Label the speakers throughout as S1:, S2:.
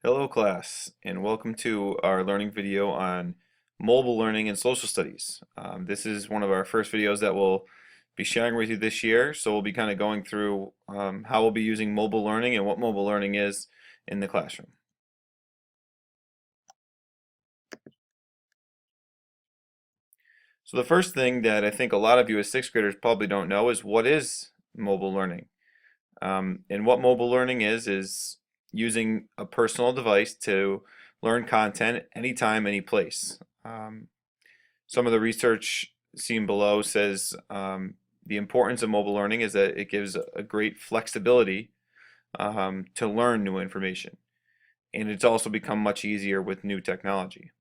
S1: Hello class, and welcome to our learning video on mobile learning and social studies. This is one of our first videos that we'll be sharing with you this year, so we'll be kind of going through how we'll be using mobile learning and what mobile learning is in the classroom. So the first thing that I think a lot of you as sixth graders probably don't know is what is mobile learning. And what mobile learning is using a personal device to learn content anytime, any place. Some of the research seen below says the importance of mobile learning is that it gives a great flexibility to learn new information. And it's also become much easier with new technology.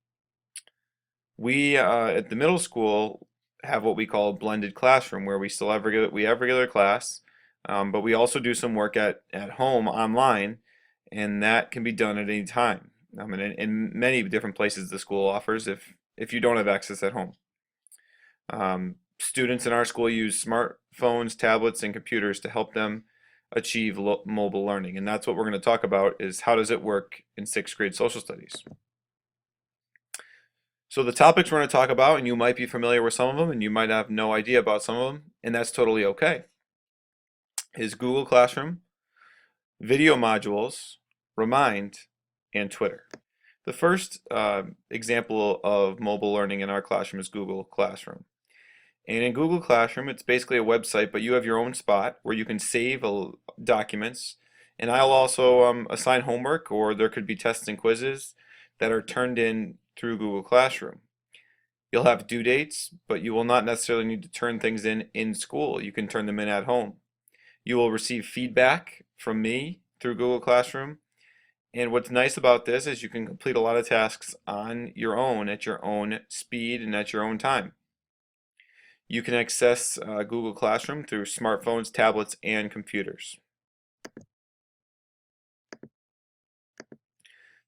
S1: We at the middle school have what we call a blended classroom where we still have regular class, but we also do some work at home online, and that can be done at any time. And in many different places the school offers if you don't have access at home. Students in our school use smartphones, tablets, and computers to help them achieve mobile learning. And that's what we're going to talk about is how does it work in sixth grade social studies. So the topics we're going to talk about, and you might be familiar with some of them, and you might have no idea about some of them, and that's totally okay, is Google Classroom, video modules, Remind, and Twitter. The first example of mobile learning in our classroom is Google Classroom. And in Google Classroom, it's basically a website, but you have your own spot where you can save documents. And I'll also assign homework, or there could be tests and quizzes that are turned in through Google Classroom. You'll have due dates, but you will not necessarily need to turn things in school. You can turn them in at home. You will receive feedback from me through Google Classroom. And what's nice about this is you can complete a lot of tasks on your own, at your own speed, and at your own time. You can access Google Classroom through smartphones, tablets, and computers.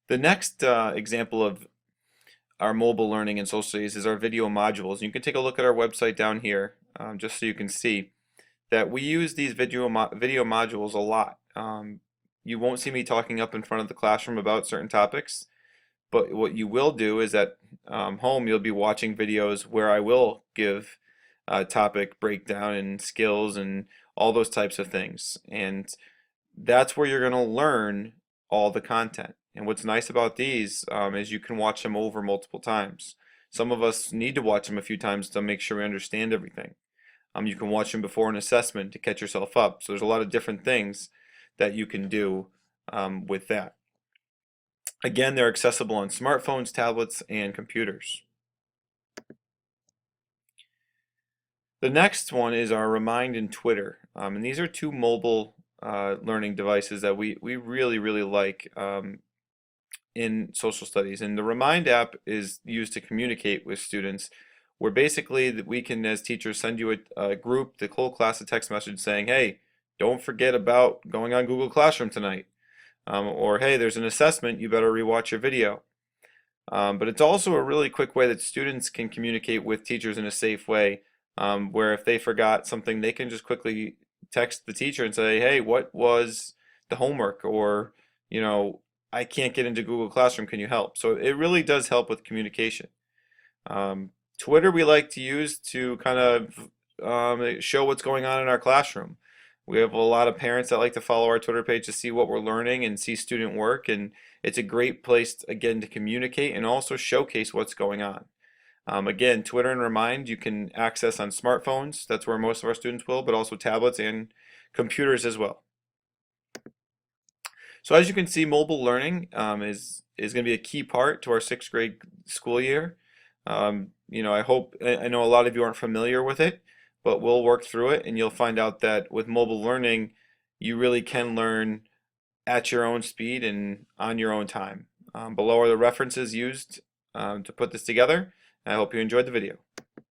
S1: The next example of our mobile learning and social studies is our video modules. You can take a look at our website down here just so you can see that we use these video modules a lot. You won't see me talking up in front of the classroom about certain topics, but what you will do is at home you'll be watching videos where I will give topic breakdown and skills and all those types of things. And that's where you're going to learn all the content. And what's nice about these is you can watch them over multiple times. Some of us need to watch them a few times to make sure we understand everything. You can watch them before an assessment to catch yourself up. So there's a lot of different things that you can do with that. Again, they're accessible on smartphones, tablets, and computers. The next one is our Remind and Twitter. And these are two mobile learning devices that we really like in social studies. And the Remind app is used to communicate with students, where basically we can, as teachers, send you a group, the whole class, a text message saying, hey, don't forget about going on Google Classroom tonight. Or, hey, there's an assessment, you better rewatch your video. But it's also a really quick way that students can communicate with teachers in a safe way, where if they forgot something, they can just quickly text the teacher and say, hey, what was the homework? Or, you know, I can't get into Google Classroom, can you help? So it really does help with communication. Twitter we like to use to kind of show what's going on in our classroom. We have a lot of parents that like to follow our Twitter page to see what we're learning and see student work, and it's a great place, again, to communicate and also showcase what's going on. Again, Twitter and Remind you can access on smartphones. That's where most of our students will, but also tablets and computers as well. So as you can see, mobile learning is going to be a key part to our sixth grade school year. You know, I know a lot of you aren't familiar with it, but we'll work through it, and you'll find out that with mobile learning, you really can learn at your own speed and on your own time. Below are the references used to put this together. I hope you enjoyed the video.